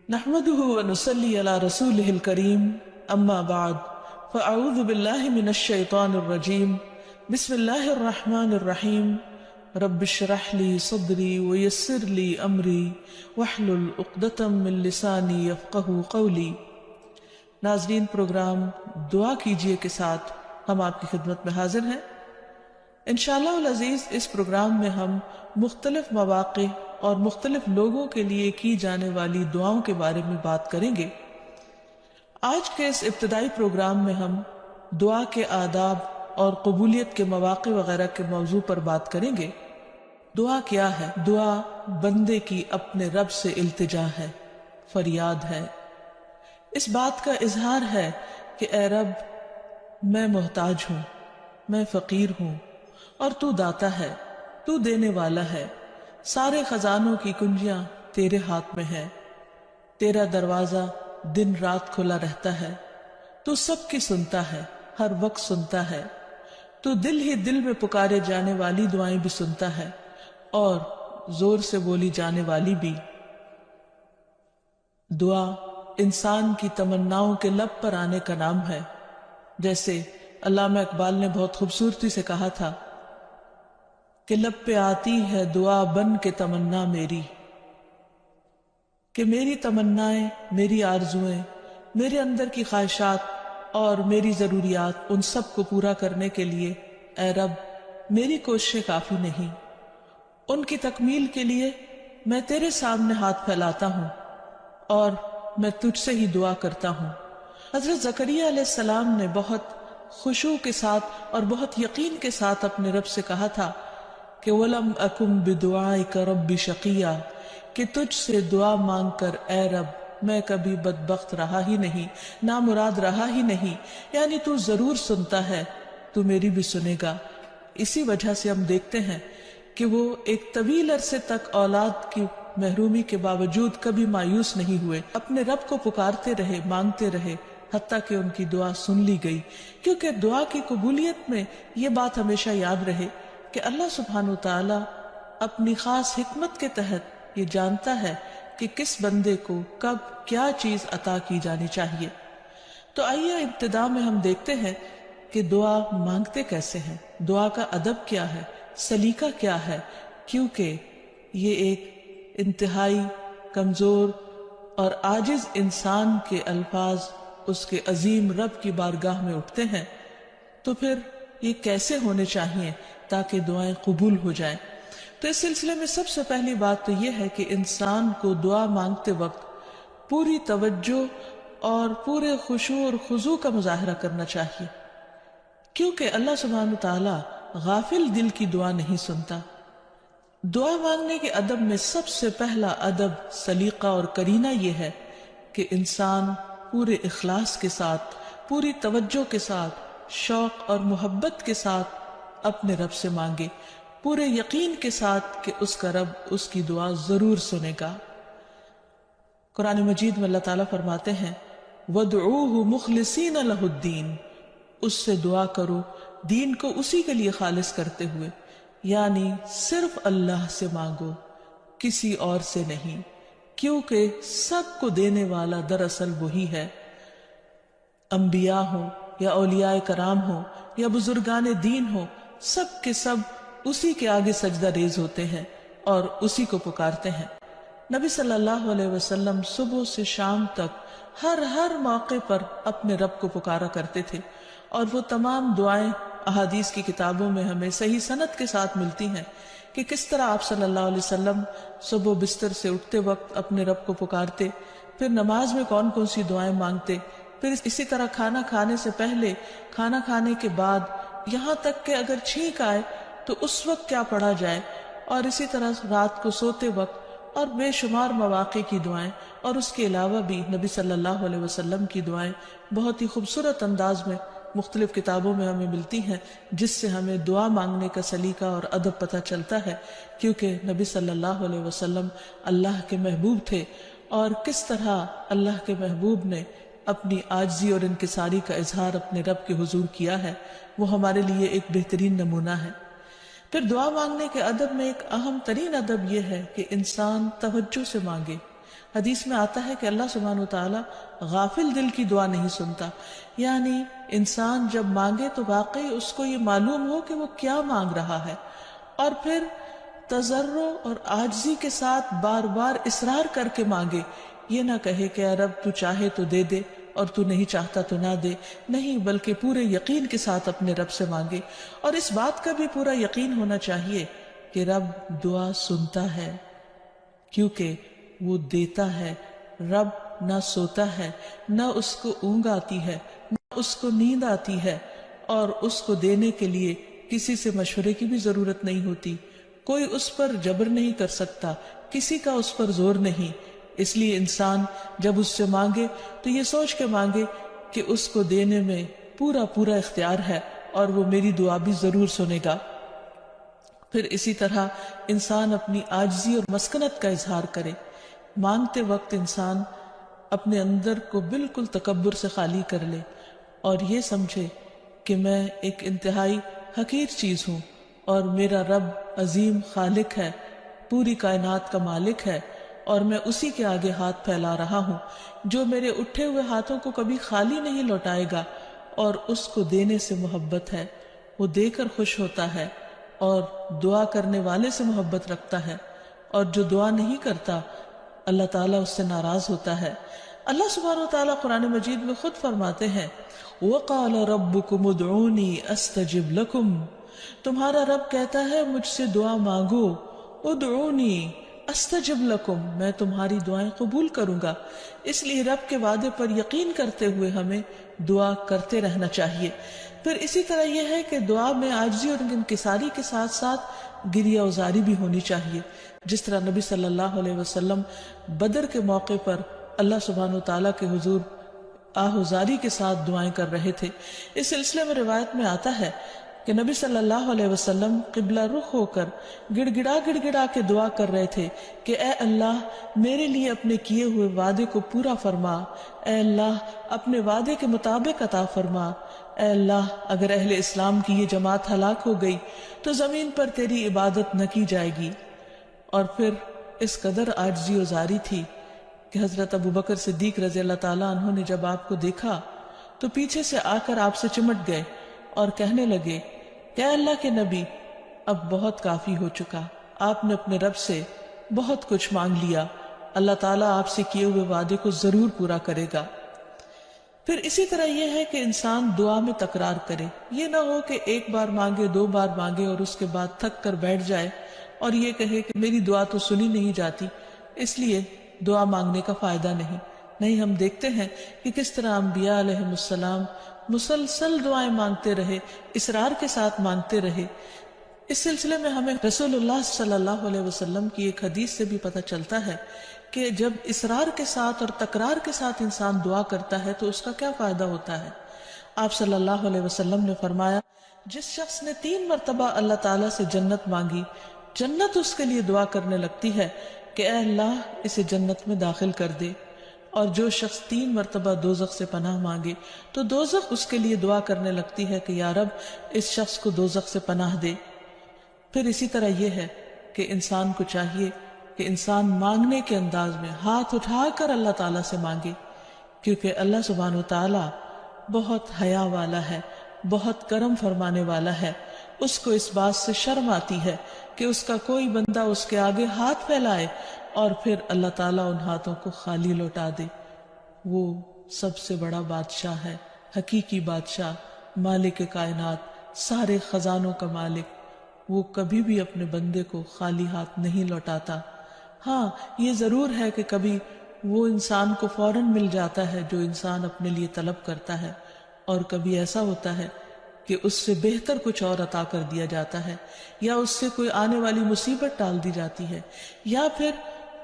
نحمده ونصلي على رسوله الكريم اما بعد فاعوذ بالله من الشيطان الرجيم بسم الله الرحمن الرحيم رب اشرح لي صدري ويسر لي امري واحلل عقدة من لساني يفقهوا قولي۔ ناظرین، پروگرام دعا کیجئے کے ساتھ ہم آپ کی خدمت میں حاضر ہیں۔ انشاءاللہ العزیز اس پروگرام میں ہم مختلف مواقع اور مختلف لوگوں کے لیے کی جانے والی دعاؤں کے بارے میں بات کریں گے۔ آج کے اس ابتدائی پروگرام میں ہم دعا کے آداب اور قبولیت کے مواقع وغیرہ کے موضوع پر بات کریں گے۔ دعا کیا ہے؟ دعا بندے کی اپنے رب سے التجا ہے، فریاد ہے، اس بات کا اظہار ہے کہ اے رب، میں محتاج ہوں، میں فقیر ہوں، اور تو داتا ہے، تو دینے والا ہے، سارے خزانوں کی کنجیاں تیرے ہاتھ میں ہے، تیرا دروازہ دن رات کھلا رہتا ہے، تو سب کی سنتا ہے، ہر وقت سنتا ہے، تو دل ہی دل میں پکارے جانے والی دعائیں بھی سنتا ہے اور زور سے بولی جانے والی بھی۔ دعا انسان کی تمناؤں کے لب پر آنے کا نام ہے، جیسے علامہ اقبال نے بہت خوبصورتی سے کہا تھا کہ لب پہ آتی ہے دعا بن کے تمنا میری، کہ میری تمنائیں، میری آرزویں، میرے اندر کی خواہشات اور میری ضروریات، ان سب کو پورا کرنے کے لیے اے رب میری کوششیں کافی نہیں، ان کی تکمیل کے لیے میں تیرے سامنے ہاتھ پھیلاتا ہوں اور میں تجھ سے ہی دعا کرتا ہوں۔ حضرت زکریا علیہ السلام نے بہت خشوع کے ساتھ اور بہت یقین کے ساتھ اپنے رب سے کہا تھا کہ وَلَمْ أَكُمْ بِدُعَائِكَ رَبِّ شَقِيًّا، کہ تجھ سے دعا مانگ کر اے رب میں کبھی بدبخت رہا ہی نہیں، نامراد رہا ہی نہیں، یعنی تو ضرور سنتا ہے، تو میری بھی سنے گا۔ اسی وجہ سے ہم دیکھتے ہیں کہ وہ ایک طویل عرصے تک اولاد کی محرومی کے باوجود کبھی مایوس نہیں ہوئے، اپنے رب کو پکارتے رہے، مانگتے رہے، حتیٰ کہ ان کی دعا سن لی گئی۔ کیونکہ دعا کی قبولیت میں یہ بات ہمیشہ یاد رہے کہ اللہ سبحانہ وتعالی اپنی خاص حکمت کے تحت یہ جانتا ہے کہ کس بندے کو کب کیا چیز عطا کی جانی چاہیے۔ تو آئیے ابتدا میں ہم دیکھتے ہیں کہ دعا مانگتے کیسے ہیں، دعا کا ادب کیا ہے، سلیقہ کیا ہے، کیونکہ یہ ایک انتہائی کمزور اور عاجز انسان کے الفاظ اس کے عظیم رب کی بارگاہ میں اٹھتے ہیں، تو پھر یہ کیسے ہونے چاہیے تاکہ دعائیں قبول ہو جائیں۔ تو اس سلسلے میں سب سے پہلی بات تو یہ ہے کہ انسان کو دعا مانگتے وقت پوری توجہ اور پورے خشوع اور خضوع کا مظاہرہ کرنا چاہیے، کیونکہ اللہ سبحانہ تعالیٰ غافل دل کی دعا نہیں سنتا۔ دعا مانگنے کے ادب میں سب سے پہلا ادب، سلیقہ اور کرینہ یہ ہے کہ انسان پورے اخلاص کے ساتھ، پوری توجہ کے ساتھ، شوق اور محبت کے ساتھ اپنے رب سے مانگے، پورے یقین کے ساتھ کہ اس کا رب اس کی دعا ضرور سنے گا۔ قرآن مجید میں اللہ تعالیٰ فرماتے ہیں وَادْعُوهُ مُخْلِصِينَ لَهُ الدِّينَ، اس سے دعا کرو دین کو اسی کے لیے خالص کرتے ہوئے، یعنی صرف اللہ سے مانگو، کسی اور سے نہیں، کیونکہ سب کو دینے والا دراصل وہی ہے۔ انبیاء ہوں یا اولیاء کرام ہوں یا بزرگان دین ہوں، سب کے سب اسی کے آگے سجدہ ریز ہوتے ہیں اور اسی کو پکارتے ہیں۔ نبی صلی اللہ علیہ وسلم صبح سے شام تک ہر موقع پر اپنے رب کو پکارا کرتے تھے، اور وہ تمام دعائیں احادیث کی کتابوں میں ہمیں صحیح سند کے ساتھ ملتی ہیں کہ کس طرح آپ صلی اللہ علیہ وسلم صبح بستر سے اٹھتے وقت اپنے رب کو پکارتے، پھر نماز میں کون کون سی دعائیں مانگتے، پھر اسی طرح کھانا کھانے سے پہلے، کھانا کھانے کے بعد، یہاں تک کہ اگر چھینک آئے تو اس وقت کیا پڑھا جائے، اور اسی طرح رات کو سوتے وقت، اور بے شمار مواقع کی دعائیں، اور اس کے علاوہ بھی نبی صلی اللہ علیہ وسلم کی دعائیں بہت ہی خوبصورت انداز میں مختلف کتابوں میں ہمیں ملتی ہیں، جس سے ہمیں دعا مانگنے کا سلیقہ اور ادب پتہ چلتا ہے، کیونکہ نبی صلی اللہ علیہ وسلم اللہ کے محبوب تھے، اور کس طرح اللہ کے محبوب نے اپنی عاجزی اور انکساری کا اظہار اپنے رب کے حضور کیا ہے، وہ ہمارے لیے ایک بہترین نمونہ ہے۔ پھر دعا مانگنے کے ادب میں ایک اہم ترین ادب یہ ہے کہ انسان توجہ سے مانگے، حدیث میں آتا ہے کہ اللہ سبحانہ وتعالی غافل دل کی دعا نہیں سنتا، یعنی انسان جب مانگے تو واقعی اس کو یہ معلوم ہو کہ وہ کیا مانگ رہا ہے، اور پھر تضرع اور عاجزی کے ساتھ بار بار اصرار کر کے مانگے، یہ نہ کہے کہ اے رب تو چاہے تو دے دے اور تو نہیں چاہتا تو نہ دے، نہیں، بلکہ پورے یقین کے ساتھ اپنے رب سے مانگے، اور اس بات کا بھی پورا یقین ہونا چاہیے کہ رب دعا سنتا ہے، کیونکہ وہ دیتا ہے۔ رب نہ سوتا ہے، نہ اس کو اونگ آتی ہے، نہ اس کو نیند آتی ہے، اور اس کو دینے کے لیے کسی سے مشورے کی بھی ضرورت نہیں ہوتی، کوئی اس پر جبر نہیں کر سکتا، کسی کا اس پر زور نہیں۔ اس لیے انسان جب اس سے مانگے تو یہ سوچ کے مانگے کہ اس کو دینے میں پورا پورا اختیار ہے اور وہ میری دعا بھی ضرور سنے گا۔ پھر اسی طرح انسان اپنی عاجزی اور مسکنت کا اظہار کرے، مانگتے وقت انسان اپنے اندر کو بالکل تکبر سے خالی کر لے اور یہ سمجھے کہ میں ایک انتہائی حقیر چیز ہوں اور میرا رب عظیم خالق ہے، پوری کائنات کا مالک ہے، اور میں اسی کے آگے ہاتھ پھیلا رہا ہوں جو میرے اٹھے ہوئے ہاتھوں کو کبھی خالی نہیں لوٹائے گا، اور اس کو دینے سے محبت ہے، وہ دے کر خوش ہوتا ہے، اور دعا کرنے والے سے محبت رکھتا ہے، اور جو دعا نہیں کرتا اللہ تعالیٰ اس سے ناراض ہوتا ہے۔ اللہ سبحانہ وتعالیٰ قرآن مجید میں خود فرماتے ہیں وَقَالَ رَبُّكُمُ ادْعُونِي أَسْتَجِبْ لَكُمْ، تمہارا رب کہتا ہے مجھ سے دعا مانگو، ادعونی استجب لکم، میں تمہاری دعائیں قبول کروں گا۔ اس لیے رب کے وعدے پر یقین کرتے ہوئے ہمیں دعا کرتے رہنا چاہیے۔ پھر اسی طرح یہ ہے کہ دعا میں عاجزی اور انکساری کے ساتھ ساتھ گریہ اوزاری بھی ہونی چاہیے، جس طرح نبی صلی اللہ علیہ وسلم بدر کے موقع پر اللہ سبحانہ وتعالیٰ کے حضور آہوزاری کے ساتھ دعائیں کر رہے تھے۔ اس سلسلے میں روایت میں آتا ہے کہ نبی صلی اللہ علیہ وسلم قبلہ رخ ہو کر گڑ گڑا کے دعا کر رہے تھے کہ اے اللہ میرے لیے اپنے کیے ہوئے وعدے کو پورا فرما، اے اللہ اپنے وعدے کے مطابق عطا فرما، اے اللہ اگر اہل اسلام کی یہ جماعت ہلاک ہو گئی تو زمین پر تیری عبادت نہ کی جائے گی۔ اور پھر اس قدر عاجزی و زاری تھی کہ حضرت ابوبکر صدیق رضی اللہ تعالیٰ عنہ نے جب آپ کو دیکھا تو پیچھے سے آ کر آپ سے چمٹ گئے اور کہنے لگے کہ اے اللہ کے نبی اب بہت کافی ہو چکا، آپ نے اپنے رب سے بہت کچھ مانگ لیا، اللہ تعالیٰ آپ سے کیے ہوئے وعدے کو ضرور پورا کرے گا۔ پھر اسی طرح یہ ہے کہ انسان دعا میں تکرار کرے، یہ نہ ہو کہ ایک بار مانگے، دو بار مانگے اور اس کے بعد تھک کر بیٹھ جائے اور یہ کہے کہ میری دعا تو سنی نہیں جاتی، اس لیے دعا مانگنے کا فائدہ نہیں۔ نہیں، ہم دیکھتے ہیں کہ کس طرح انبیاء علیہ السلام مسلسل دعائیں مانگتے رہے، اصرار کے ساتھ مانگتے رہے۔ اس سلسلے میں ہمیں رسول اللہ صلی اللہ علیہ وسلم کی ایک حدیث سے بھی پتہ چلتا ہے کہ جب اصرار کے ساتھ اور تکرار کے ساتھ انسان دعا کرتا ہے تو اس کا کیا فائدہ ہوتا ہے۔ آپ صلی اللہ علیہ وسلم نے فرمایا جس شخص نے 3 مرتبہ اللہ تعالیٰ سے جنت مانگی، جنت اس کے لیے دعا کرنے لگتی ہے کہ اے اللہ اسے جنت میں داخل کر دے، اور جو شخص 3 مرتبہ دوزخ سے پناہ مانگے تو دوزخ اس کے لیے دعا کرنے لگتی ہے کہ یا رب اس شخص کو دوزخ سے پناہ دے۔ پھر اسی طرح یہ ہے کہ انسان کو چاہیے کہ انسان مانگنے کے انداز میں ہاتھ اٹھا کر اللہ تعالیٰ سے مانگے، کیونکہ اللہ سبحانہ وتعالیٰ بہت حیا والا ہے، بہت کرم فرمانے والا ہے۔ اس کو اس بات سے شرم آتی ہے کہ اس کا کوئی بندہ اس کے آگے ہاتھ پھیلائے اور پھر اللہ تعالیٰ ان ہاتھوں کو خالی لوٹا دے۔ وہ سب سے بڑا بادشاہ ہے، حقیقی بادشاہ، مالک کائنات، سارے خزانوں کا مالک، وہ کبھی بھی اپنے بندے کو خالی ہاتھ نہیں لوٹاتا۔ ہاں یہ ضرور ہے کہ کبھی وہ انسان کو فوراً مل جاتا ہے جو انسان اپنے لیے طلب کرتا ہے، اور کبھی ایسا ہوتا ہے کہ اس سے بہتر کچھ اور عطا کر دیا جاتا ہے، یا اس سے کوئی آنے والی مصیبت ٹال دی جاتی ہے، یا پھر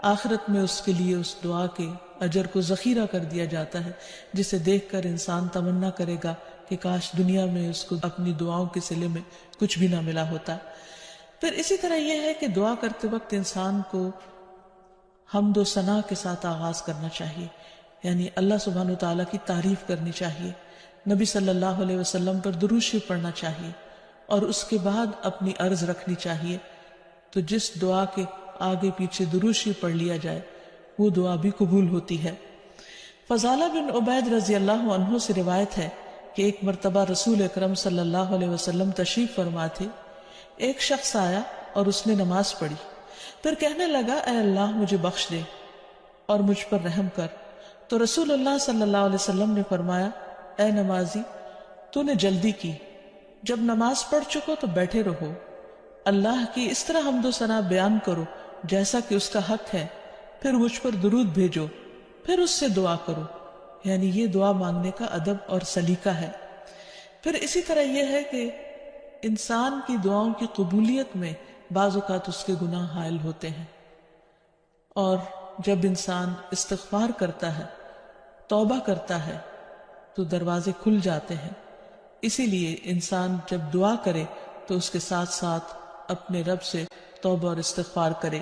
آخرت میں اس کے لیے اس دعا کے اجر کو ذخیرہ کر دیا جاتا ہے، جسے دیکھ کر انسان تمنا کرے گا کہ کاش دنیا میں اس کو اپنی دعاؤں کے صلے میں کچھ بھی نہ ملا ہوتا۔ پھر اسی طرح یہ ہے کہ دعا کرتے وقت انسان کو حمد و ثنا کے ساتھ آغاز کرنا چاہیے، یعنی اللہ سبحانہ وتعالیٰ کی تعریف کرنی چاہیے، نبی صلی اللہ علیہ وسلم پر درود شریف پڑھنا چاہیے، اور اس کے بعد اپنی عرض رکھنی چاہیے۔ تو جس دعا کے آگے پیچھے درود شریف پڑھ لیا جائے وہ دعا بھی قبول ہوتی ہے۔ فضالہ بن عبید رضی اللہ عنہ سے روایت ہے کہ ایک مرتبہ رسول اکرم صلی اللہ علیہ وسلم تشریف فرما تھے۔ ایک شخص آیا اور اس نے نماز پڑھی، پھر کہنے لگا اے اللہ مجھے بخش دے اور مجھ پر رحم کر۔ تو رسول اللہ صلی اللہ علیہ وسلم نے فرمایا اے نمازی تو نے جلدی کی، جب نماز پڑھ چکو تو بیٹھے رہو، اللہ کی اس طرح حمد و ثنا بیان کرو جیسا کہ اس کا حق ہے، پھر مجھ پر درود بھیجو، پھر اس سے دعا کرو۔ یعنی یہ دعا مانگنے کا ادب اور سلیقہ ہے۔ پھر اسی طرح یہ ہے کہ انسان کی دعاؤں کی قبولیت میں بعض اوقات اس کے گناہ حائل ہوتے ہیں، اور جب انسان استغفار کرتا ہے، توبہ کرتا ہے، تو دروازے کھل جاتے ہیں۔ اسی لیے انسان جب دعا کرے تو اس کے ساتھ ساتھ اپنے رب سے توبہ اور استغفار کرے۔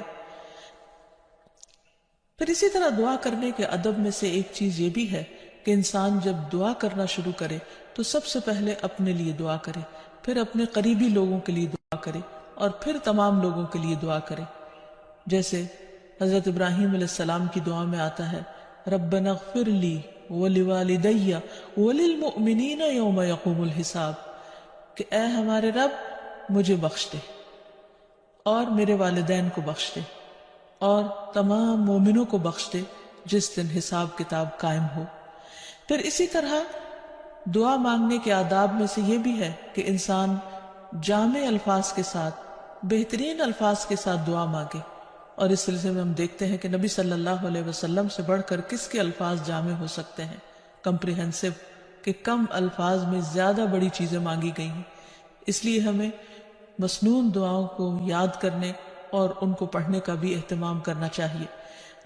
پھر اسی طرح دعا کرنے کے ادب میں سے ایک چیز یہ بھی ہے کہ انسان جب دعا کرنا شروع کرے تو سب سے پہلے اپنے لیے دعا کرے، پھر اپنے قریبی لوگوں کے لیے دعا کرے، اور پھر تمام لوگوں کے لیے دعا کرے۔ جیسے حضرت ابراہیم علیہ السلام کی دعا میں آتا ہے ربنا اغفر لی ولوالدی وللمؤمنین یوم یقوم الحساب، کہ اے ہمارے رب مجھے بخش دے اور میرے والدین کو بخش دے اور تمام مومنوں کو بخش دے جس دن حساب کتاب قائم ہو۔ پھر اسی طرح دعا مانگنے کے آداب میں سے یہ بھی ہے کہ انسان جامع الفاظ کے ساتھ، بہترین الفاظ کے ساتھ دعا مانگے، اور اس سلسلے میں ہم دیکھتے ہیں کہ نبی صلی اللہ علیہ وسلم سے بڑھ کر کس کے الفاظ جامع ہو سکتے ہیں، کمپریہنسو، کہ کم الفاظ میں زیادہ بڑی چیزیں مانگی گئی ہیں۔ اس لیے ہمیں مسنون دعاؤں کو یاد کرنے اور ان کو پڑھنے کا بھی اہتمام کرنا چاہیے۔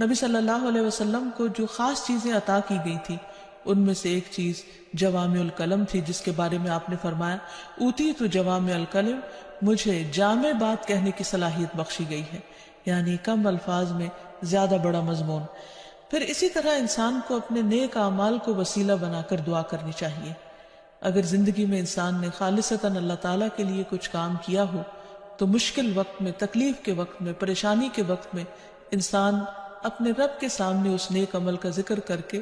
نبی صلی اللہ علیہ وسلم کو جو خاص چیزیں عطا کی گئی تھی ان میں سے ایک چیز جوامع الکلم تھی، جس کے بارے میں آپ نے فرمایا اوتیت جوامع الکلم، مجھے جامع بات کہنے کی صلاحیت بخشی گئی ہے، یعنی کم الفاظ میں زیادہ بڑا مضمون۔ پھر اسی طرح انسان کو اپنے نیک اعمال کو وسیلہ بنا کر دعا کرنی چاہیے۔ اگر زندگی میں انسان نے خالصتاً اللہ تعالیٰ کے لیے کچھ کام کیا ہو تو مشکل وقت میں، تکلیف کے وقت میں، پریشانی کے وقت میں انسان اپنے رب کے سامنے اس نیک عمل کا ذکر کر کے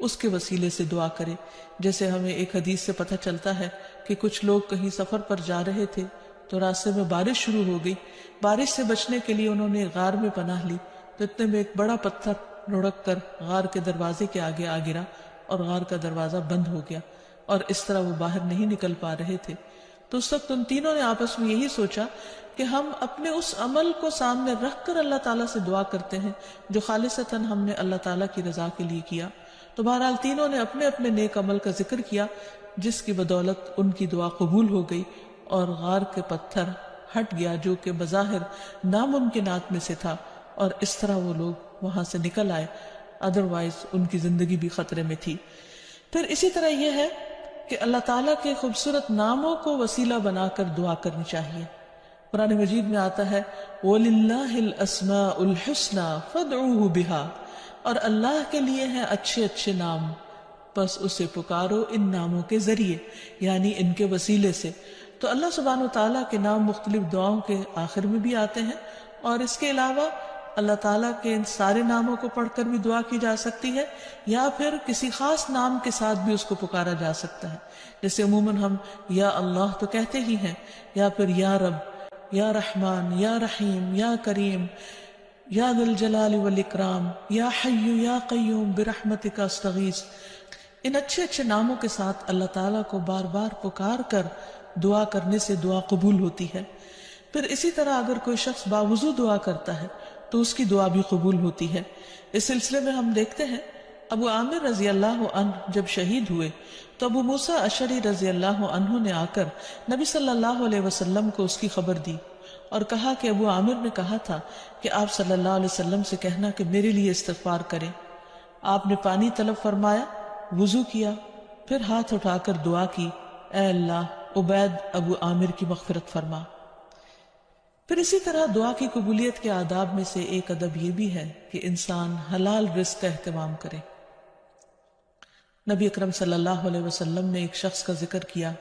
اس کے وسیلے سے دعا کرے۔ جیسے ہمیں ایک حدیث سے پتہ چلتا ہے کہ کچھ لوگ کہیں سفر پر جا رہے تھے تو راستے میں بارش شروع ہو گئی، بارش سے بچنے کے لیے انہوں نے غار میں پناہ لی، تو اتنے میں ایک بڑا پتھر لڑک کر غار کے دروازے کے آگے آ گرا اور غار کا دروازہ بند ہو گیا، اور اس طرح وہ باہر نہیں نکل پا رہے تھے۔ تو اس وقت ان تینوں نے آپس میں یہی سوچا کہ ہم اپنے اس عمل کو سامنے رکھ کر اللہ تعالیٰ سے دعا کرتے ہیں جو خالصتاً ہم نے اللہ تعالیٰ کی رضا کے لیے کیا۔ تو بہرحال تینوں نے اپنے اپنے نیک عمل کا ذکر کیا، جس کی بدولت ان کی دعا قبول ہو گئی اور غار کے پتھر ہٹ گیا جو کہ بظاہر ناممکنات میں سے تھا، اور اس طرح وہ لوگ وہاں سے نکل آئے، ادروائز ان کی زندگی بھی خطرے میں تھی۔ پھر اسی طرح یہ ہے کہ اللہ تعالیٰ کے خوبصورت ناموں کو وسیلہ بنا کر دعا کرنی چاہیے۔ قرآن مجید میں آتا ہے وَلِلَّهِ الْأَسْمَاءُ الْحُسْنَى فَادْعُوهُ بِهَا، اور اللہ کے لیے ہیں اچھے اچھے نام، بس اسے پکارو ان ناموں کے ذریعے، یعنی ان کے وسیلے سے۔ تو اللہ سبحانہ وتعالیٰ کے نام مختلف دعاؤں کے آخر میں بھی آتے ہیں، اور اس کے علاوہ اللہ تعالیٰ کے ان سارے ناموں کو پڑھ کر بھی دعا کی جا سکتی ہے، یا پھر کسی خاص نام کے ساتھ بھی اس کو پکارا جا سکتا ہے۔ جیسے عموماً ہم یا اللہ تو کہتے ہی ہیں، یا پھر یا رب، یا رحمان، یا رحیم، یا کریم، یا ذی الجلال والاکرام، یا حی یا قیوم برحمتک استغیث۔ ان اچھے اچھے ناموں کے ساتھ اللہ تعالیٰ کو بار بار پکار کر دعا کرنے سے دعا قبول ہوتی ہے۔ پھر اسی طرح اگر کوئی شخص باوضو دعا کرتا ہے تو اس کی دعا بھی قبول ہوتی ہے۔ اس سلسلے میں ہم دیکھتے ہیں ابو عامر رضی اللہ عنہ جب شہید ہوئے تو ابو موسیٰ اشعری رضی اللہ عنہ نے آ کر نبی صلی اللہ علیہ وسلم کو اس کی خبر دی اور کہا کہ ابو عامر نے کہا تھا کہ آپ صلی اللہ علیہ وسلم سے کہنا کہ میرے لیے استغفار کریں۔ آپ نے پانی طلب فرمایا، وضو کیا، پھر ہاتھ اٹھا کر دعا کی، اے اللہ عبید ابو عامر کی مغفرت فرما۔ پھر اسی طرح دعا کی قبولیت کے آداب میں سے ایک ادب یہ بھی ہے کہ انسان حلال رزق کا اہتمام کرے۔ نبی اکرم صلی اللہ علیہ وسلم نے ایک شخص کا ذکر کیا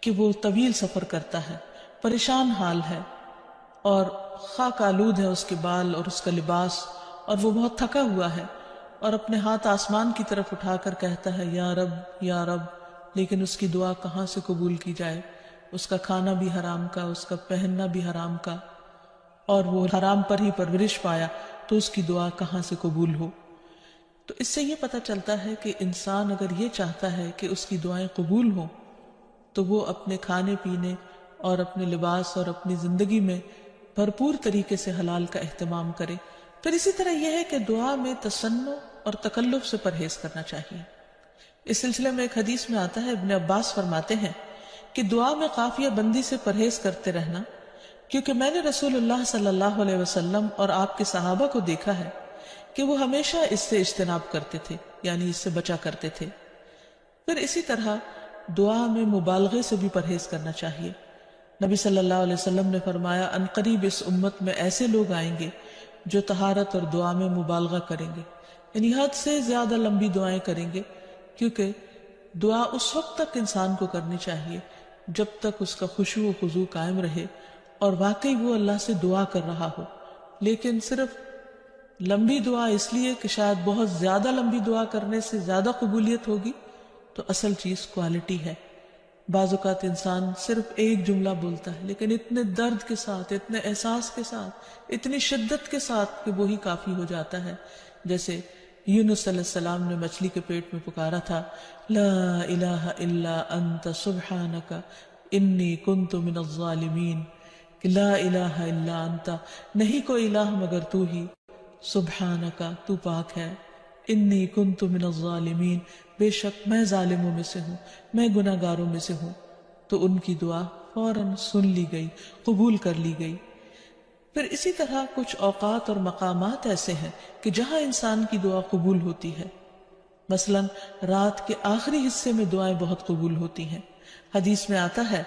کہ وہ طویل سفر کرتا ہے، پریشان حال ہے، اور خاک آلود ہے اس کے بال اور اس کا لباس، اور وہ بہت تھکا ہوا ہے اور اپنے ہاتھ آسمان کی طرف اٹھا کر کہتا ہے یا رب یا رب، لیکن اس کی دعا کہاں سے قبول کی جائے؟ اس کا کھانا بھی حرام کا، اس کا پہننا بھی حرام کا، اور وہ حرام پر ہی پرورش پایا، تو اس کی دعا کہاں سے قبول ہو؟ تو اس سے یہ پتہ چلتا ہے کہ انسان اگر یہ چاہتا ہے کہ اس کی دعائیں قبول ہوں تو وہ اپنے کھانے پینے اور اپنے لباس اور اپنی زندگی میں بھرپور طریقے سے حلال کا اہتمام کرے۔ پھر اسی طرح یہ ہے کہ دعا میں تصنع اور تکلف سے پرہیز کرنا چاہیے۔ اس سلسلے میں ایک حدیث میں آتا ہے، ابن عباس فرماتے ہیں کہ دعا میں قافیہ بندی سے پرہیز کرتے رہنا، کیونکہ میں نے رسول اللہ صلی اللہ علیہ وسلم اور آپ کے صحابہ کو دیکھا ہے کہ وہ ہمیشہ اس سے اجتناب کرتے تھے، یعنی اس سے بچا کرتے تھے۔ پھر اسی طرح دعا میں مبالغے سے بھی پرہیز کرنا چاہیے۔ نبی صلی اللہ علیہ وسلم نے فرمایا عنقریب اس امت میں ایسے لوگ آئیں گے جو طہارت اور دعا میں مبالغہ کریں گے، یعنی حد سے زیادہ لمبی دعائیں کریں گے، کیونکہ دعا اس وقت تک انسان کو کرنی چاہیے جب تک اس کا خشوع و خضوع قائم رہے اور واقعی وہ اللہ سے دعا کر رہا ہو۔ لیکن صرف لمبی دعا اس لیے کہ شاید بہت زیادہ لمبی دعا کرنے سے زیادہ قبولیت ہوگی، تو اصل چیز کوالٹی ہے۔ بعض اوقات انسان صرف ایک جملہ بولتا ہے لیکن اتنے درد کے ساتھ، اتنے احساس کے ساتھ، اتنی شدت کے ساتھ کہ وہی کافی ہو جاتا ہے۔ جیسے یونس علیہ السلام نے مچھلی کے پیٹ میں پکارا تھا، لا الہ الا انت سبحانک انی کنت من الظالمین، کہ لا الہ الا انت، نہیں کوئی الہ مگر تو ہی، سبحانک تو پاک ہے، انی کنت من الظالمین بے شک میں ظالموں میں سے ہوں، میں گناہ گاروں میں سے ہوں۔ تو ان کی دعا فوراً سن لی گئی، قبول کر لی گئی۔ پھر اسی طرح کچھ اوقات اور مقامات ایسے ہیں کہ جہاں انسان کی دعا قبول ہوتی ہے، مثلا رات کے آخری حصے میں دعائیں بہت قبول ہوتی ہیں۔ حدیث میں آتا ہے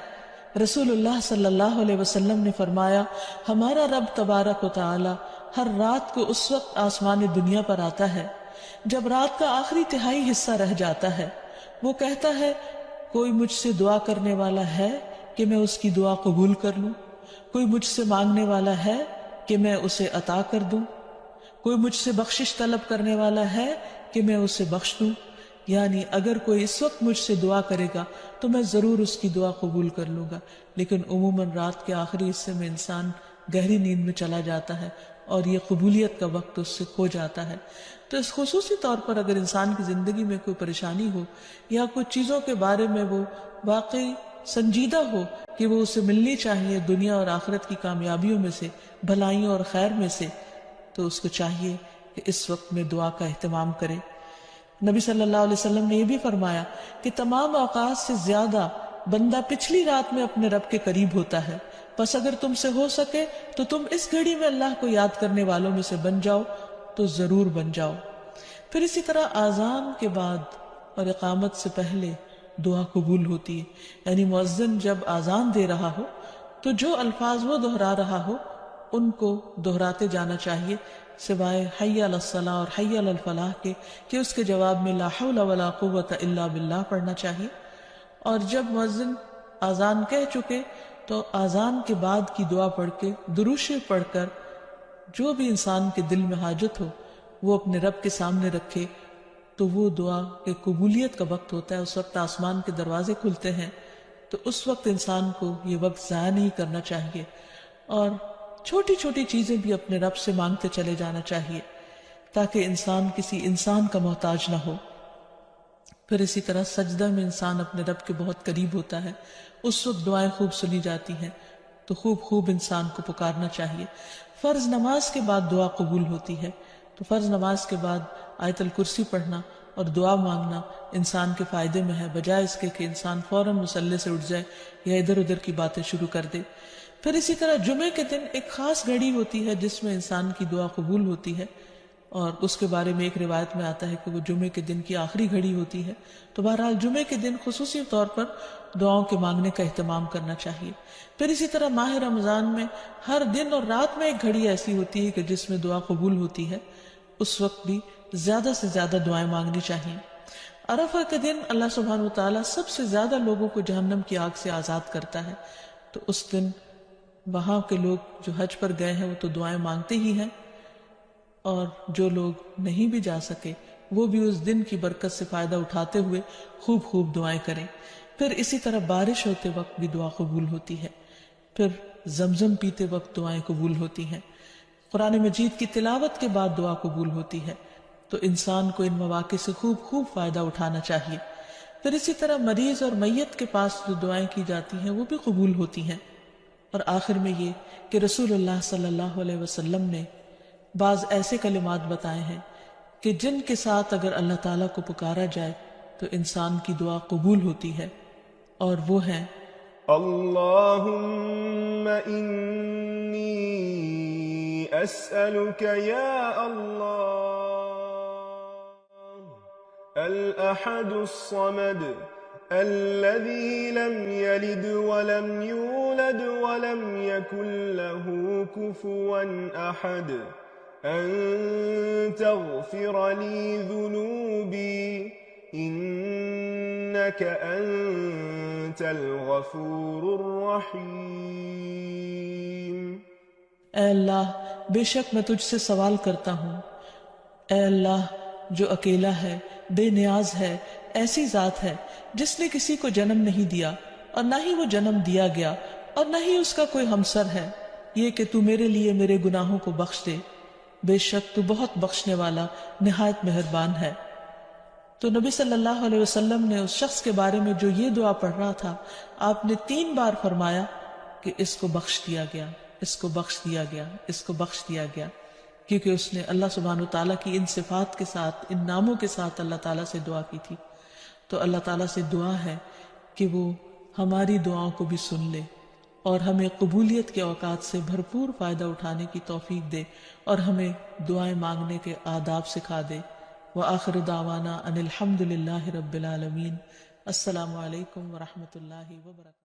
رسول اللہ صلی اللہ علیہ وسلم نے فرمایا ہمارا رب تبارک و تعالی ہر رات کو اس وقت آسمان دنیا پر آتا ہے جب رات کا آخری تہائی حصہ رہ جاتا ہے، وہ کہتا ہے کوئی مجھ سے دعا کرنے والا ہے کہ میں اس کی دعا قبول کر لوں؟ کوئی مجھ سے مانگنے والا ہے کہ میں اسے عطا کر دوں؟ کوئی مجھ سے بخشش طلب کرنے والا ہے کہ میں اسے بخش دوں؟ یعنی اگر کوئی اس وقت مجھ سے دعا کرے گا تو میں ضرور اس کی دعا قبول کر لوں گا۔ لیکن عموماً رات کے آخری حصے میں انسان گہری نیند میں چلا جاتا ہے اور یہ قبولیت کا وقت اس سے کھو جاتا ہے۔ تو اس خصوصی طور پر اگر انسان کی زندگی میں کوئی پریشانی ہو یا کچھ چیزوں کے بارے میں وہ واقعی سنجیدہ ہو کہ وہ اسے ملنی چاہیے دنیا اور آخرت کی کامیابیوں میں سے، بھلائیوں اور خیر میں سے، تو اس کو چاہیے کہ اس وقت میں دعا کا اہتمام کرے۔ نبی صلی اللہ علیہ وسلم نے یہ بھی فرمایا کہ تمام اوقات سے زیادہ بندہ پچھلی رات میں اپنے رب کے قریب ہوتا ہے، بس اگر تم سے ہو سکے تو تم اس گھڑی میں اللہ کو یاد کرنے والوں میں سے بن جاؤ تو ضرور بن جاؤ۔ پھر اسی طرح آذان کے بعد اور اقامت سے پہلے دعا قبول ہوتی ہے، یعنی مؤذن جب آذان دے رہا ہو تو جو الفاظ وہ دہرا رہا ہو ان کو دہراتے جانا چاہیے، سوائے حی علی الصلاح اور حی علی الفلاح کے کہ اس کے جواب میں لا حول ولا قوت الا باللہ پڑھنا چاہیے۔ اور جب مؤذن آذان کہہ چکے تو آذان کے بعد کی دعا پڑھ کے درود شریف پڑھ کر جو بھی انسان کے دل میں حاجت ہو وہ اپنے رب کے سامنے رکھے، تو وہ دعا کے قبولیت کا وقت ہوتا ہے، اس وقت آسمان کے دروازے کھلتے ہیں۔ تو اس وقت انسان کو یہ وقت ضائع نہیں کرنا چاہیے اور چھوٹی چھوٹی چیزیں بھی اپنے رب سے مانگتے چلے جانا چاہیے تاکہ انسان کسی انسان کا محتاج نہ ہو۔ پھر اسی طرح سجدہ میں انسان اپنے رب کے بہت قریب ہوتا ہے، اس وقت دعائیں خوب سنی جاتی ہیں، تو خوب انسان کو پکارنا چاہیے۔ فرض نماز کے بعد دعا قبول ہوتی ہے، تو فرض نماز کے بعد آیت الکرسی پڑھنا اور دعا مانگنا انسان کے فائدے میں ہے، بجائے اس کے کہ انسان فوراً مصلی سے اٹھ جائے یا ادھر ادھر کی باتیں شروع کر دے۔ پھر اسی طرح جمعے کے دن ایک خاص گھڑی ہوتی ہے جس میں انسان کی دعا قبول ہوتی ہے، اور اس کے بارے میں ایک روایت میں آتا ہے کہ وہ جمعے کے دن کی آخری گھڑی ہوتی ہے۔ تو بہرحال جمعے کے دن خصوصی طور پر دعاؤں کے مانگنے کا اہتمام کرنا چاہیے۔ پھر اسی طرح ماہ رمضان میں ہر دن اور رات میں ایک گھڑی ایسی ہوتی ہے کہ جس میں دعا قبول ہوتی ہے، اس وقت بھی زیادہ سے زیادہ دعائیں مانگنی چاہیے۔ عرفہ کے دن اللہ سبحانہ و تعالیٰ سب سے زیادہ لوگوں کو جہنم کی آگ سے آزاد کرتا ہے، تو اس دن وہاں کے لوگ جو حج پر گئے ہیں وہ تو دعائیں مانگتے ہی ہیں، اور جو لوگ نہیں بھی جا سکے وہ بھی اس دن کی برکت سے فائدہ اٹھاتے ہوئے خوب خوب دعائیں کریں. پھر اسی طرح بارش ہوتے وقت بھی دعا قبول ہوتی ہے. پھر زمزم پیتے وقت دعائیں قبول ہوتی ہیں. قرآن مجید کی تلاوت کے بعد دعا قبول ہوتی ہے. تو انسان کو ان مواقع سے خوب خوب فائدہ اٹھانا چاہیے. پھر اسی طرح مریض اور میت کے پاس جو دعائیں کی جاتی ہیں وہ بھی قبول ہوتی ہیں. اور آخر میں یہ کہ رسول اللہ صلی اللہ علیہ وسلم نے بعض ایسے کلمات بتائے ہیں کہ جن کے ساتھ اگر اللہ تعالیٰ کو پکارا جائے تو انسان کی دعا قبول ہوتی ہے، اور وہ ہیں: اللہم انی اسألک یا اللہ الاحد الصمد الذي لم يلد ولم يولد ولم يكن له كفوا أحد أن تغفر لي ذنوبي إنك أنت الغفور الرحيم. اے اللہ، بے شک میں تجھ سے سوال کرتا ہوں، اے اللہ جو اکیلا ہے، بے نیاز ہے، ایسی ذات ہے جس نے کسی کو جنم نہیں دیا اور نہ ہی وہ جنم دیا گیا اور نہ ہی اس کا کوئی ہمسر ہے، یہ کہ تو میرے لیے میرے گناہوں کو بخش دے، بے شک تو بہت بخشنے والا نہایت مہربان ہے. تو نبی صلی اللہ علیہ وسلم نے اس شخص کے بارے میں جو یہ دعا پڑھ رہا تھا، آپ نے 3 بار فرمایا کہ اس کو بخش دیا گیا، اس کو بخش دیا گیا، اس کو بخش دیا گیا، کیونکہ اس نے اللہ سبحانہ وتعالیٰ کی ان صفات کے ساتھ، ان ناموں کے ساتھ اللہ تعالیٰ سے دعا کی تھی. تو اللہ تعالیٰ سے دعا ہے کہ وہ ہماری دعاؤں کو بھی سن لے اور ہمیں قبولیت کے اوقات سے بھرپور فائدہ اٹھانے کی توفیق دے اور ہمیں دعائیں مانگنے کے آداب سکھا دے. وآخر دعوانا ان الحمد للہ رب العالمین. السلام علیکم ورحمۃ اللہ وبرکاتہ.